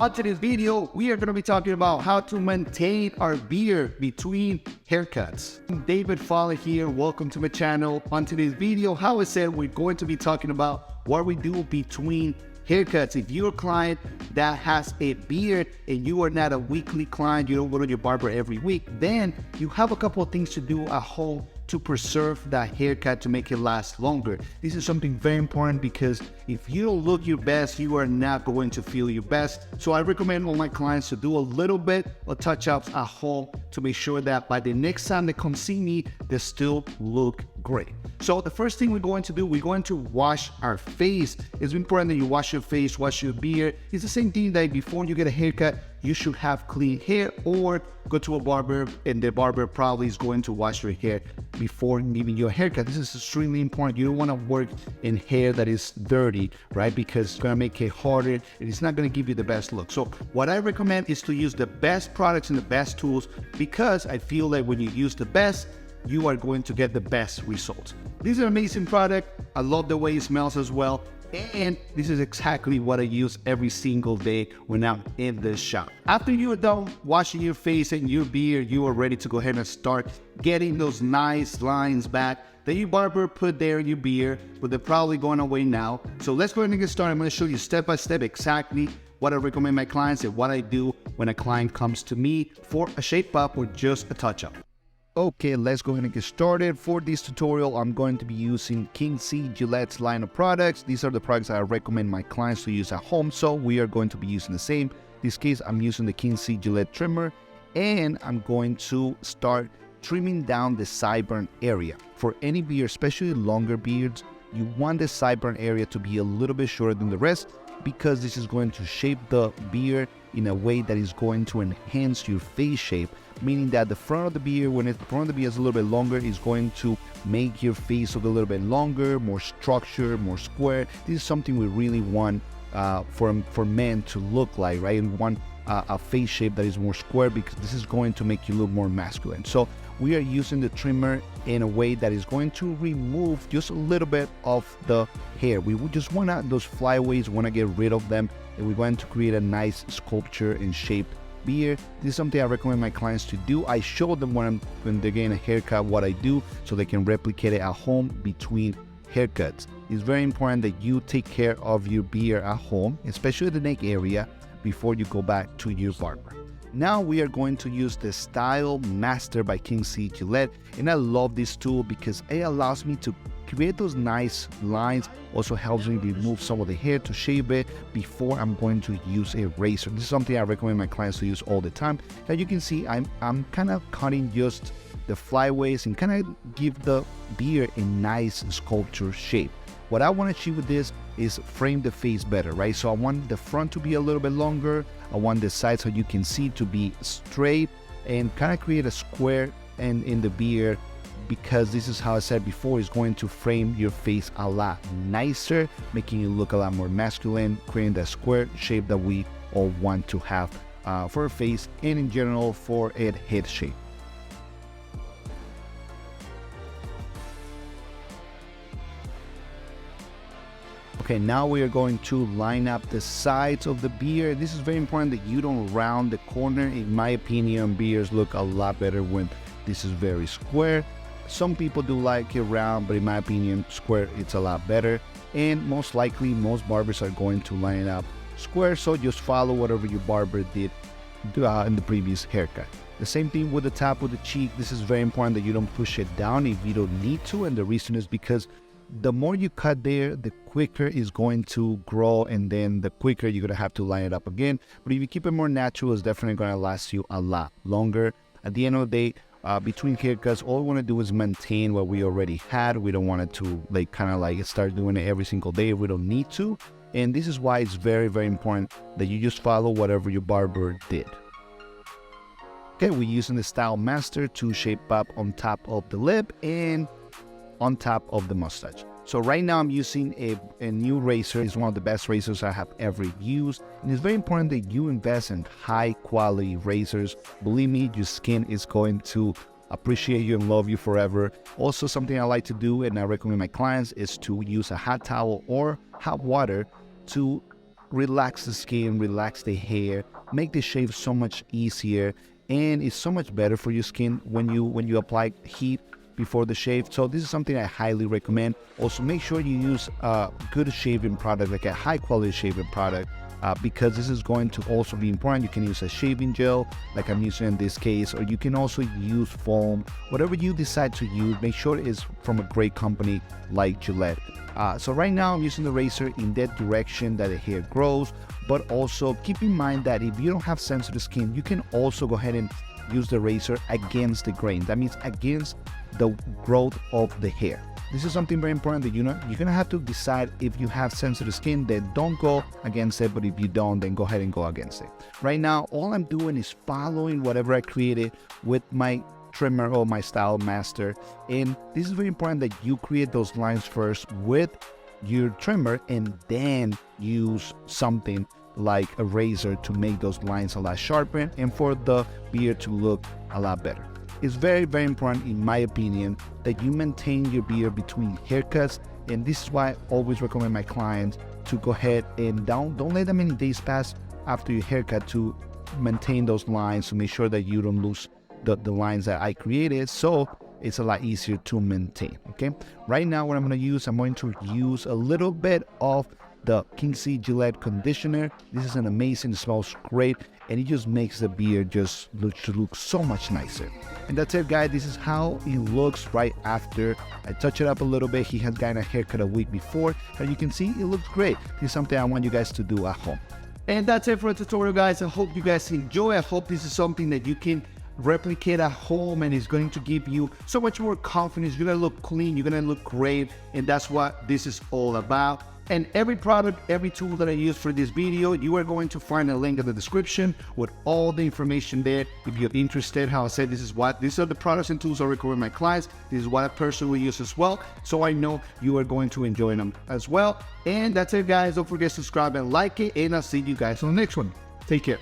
On today's video, we are going to be talking about how to maintain our beard between haircuts. I'm David Falla here. Welcome to my channel. On today's video, how I said, we're going to be talking about what we do between haircuts. If you're a client that has a beard and you are not a weekly client, you don't go to your barber every week, then you have a couple of things to do at home to preserve that haircut to make it last longer. This is something very important because if you don't look your best, you are not going to feel your best. So I recommend all my clients to do a little bit of touch-ups at home to make sure that by the next time they come see me, they still look great. So the first thing we're going to do, we're going to wash our face. It's important that you wash your face, wash your beard. It's the same thing that before you get a haircut, you should have clean hair, or go to a barber and the barber probably is going to wash your hair before giving you a haircut. This is extremely important. You don't want to work in hair that is dirty, right? Because it's going to make it harder and it's not going to give you the best look. So what I recommend is to use the best products and the best tools, because I feel like when you use the best, you are going to get the best results. This is an amazing product. I love the way it smells as well. And this is exactly what I use every single day when I'm in the shop. After you are done washing your face and your beard, you are ready to go ahead and start getting those nice lines back that your barber put there in your beard, but they're probably going away now. So let's go ahead and get started. I'm going to show you step by step exactly what I recommend my clients and what I do when a client comes to me for a shape up or just a touch up. Okay, let's go ahead and get started. For this tutorial, I'm going to be using King C Gillette's line of products. These are the products I recommend my clients to use at home, so we are going to be using the same. In this case, I'm using the King C Gillette trimmer, and I'm going to start trimming down the sideburn area. For any beard, especially longer beards, you want the sideburn area to be a little bit shorter than the rest, because this is going to shape the beard in a way that is going to enhance your face shape, meaning that the front of the beard, when the front of the beard is a little bit longer, is going to make your face look a little bit longer, more structured, more square. This is something we really want for men to look like, right? And we want a face shape that is more square, because this is going to make you look more masculine. So we are using the trimmer in a way that is going to remove just a little bit of the hair. We would just want those flyaways, want to get rid of them, and we're going to create a nice sculpture and shaped beard. This is something I recommend my clients to do. I show them when they're getting a haircut what I do, so they can replicate it at home between haircuts. It's very important that you take care of your beard at home, especially the neck area, before you go back to your barber. Now we are going to use the Style Master by King C Gillette, and I love this tool because it allows me to create those nice lines, also helps me remove some of the hair to shave it before I'm going to use a razor. This is something I recommend my clients to use all the time. As you can see, I'm kind of cutting just the flyaways and kind of give the beard a nice sculpture shape. What I want to achieve with this is frame the face better, right? So I want the front to be a little bit longer. I want the sides, so you can see, to be straight, and kind of create a square and in the beard, because this is how I said before, is going to frame your face a lot nicer, making you look a lot more masculine, creating that square shape that we all want to have for a face, and in general for a head shape. Okay, now we are going to line up the sides of the beard. This is very important that you don't round the corner. In my opinion, beards look a lot better when this is very square. Some people do like it round, but in my opinion, square, it's a lot better. And most likely, most barbers are going to line up square, so just follow whatever your barber did in the previous haircut. The same thing with the top of the cheek. This is very important that you don't push it down if you don't need to, and the reason is because the more you cut there, the quicker it's going to grow, and then the quicker you're going to have to line it up again. But if you keep it more natural, it's definitely going to last you a lot longer. At the end of the day, between haircuts, all we want to do is maintain what we already had. We don't want it to kind of start doing it every single day if we don't need to. And this is why it's very, very important that you just follow whatever your barber did. Okay, we're using the Style Master to shape up on top of the lip and on top of the mustache. So right now I'm using a new razor. It's one of the best razors I have ever used. And it's very important that you invest in high quality razors. Believe me, your skin is going to appreciate you and love you forever. Also, something I like to do and I recommend my clients is to use a hot towel or hot water to relax the skin, relax the hair, make the shave so much easier, and it's so much better for your skin when you apply heat before the shave. So this is something I highly recommend. Also, make sure you use a good shaving product, like a high quality shaving product, because this is going to also be important. You can use a shaving gel like I'm using in this case, or you can also use foam. Whatever you decide to use, make sure it is from a great company like Gillette. So right now I'm using the razor in that direction that the hair grows, but also keep in mind that if you don't have sensitive skin, you can also go ahead and use the razor against the grain. That means against the growth of the hair. This is something very important that you're gonna have to decide. If you have sensitive skin, then don't go against it, but if you don't, then go ahead and go against it. Right now, all I'm doing is following whatever I created with my trimmer or my Style Master. And this is very important that you create those lines first with your trimmer and then use something like a razor to make those lines a lot sharper and for the beard to look a lot better. It's very, very important, in my opinion, that you maintain your beard between haircuts, and this is why I always recommend my clients to go ahead and don't let that many days pass after your haircut to maintain those lines, to make sure that you don't lose the lines that I created, so it's a lot easier to maintain. Okay, right now what I'm going to use a little bit of the Kingsley Gillette conditioner. This is an amazing, it smells great, and it just makes the beard just look so much nicer. And that's it, guys. This is how it looks right after I touch it up a little bit. He had gotten a haircut a week before, and you can see it looks great. This is something I want you guys to do at home. And that's it for the tutorial, guys. I hope you guys enjoy. I hope this is something that you can replicate at home, and it's going to give you so much more confidence. You're gonna look clean, you're gonna look great, and that's what this is all about. And every product, every tool that I use for this video, you are going to find a link in the description with all the information there. If you're interested, how I said, these are the products and tools I recommend my clients. This is what I personally use as well, so I know you are going to enjoy them as well. And that's it, guys. Don't forget to subscribe and like it, and I'll see you guys on the next one. Take care.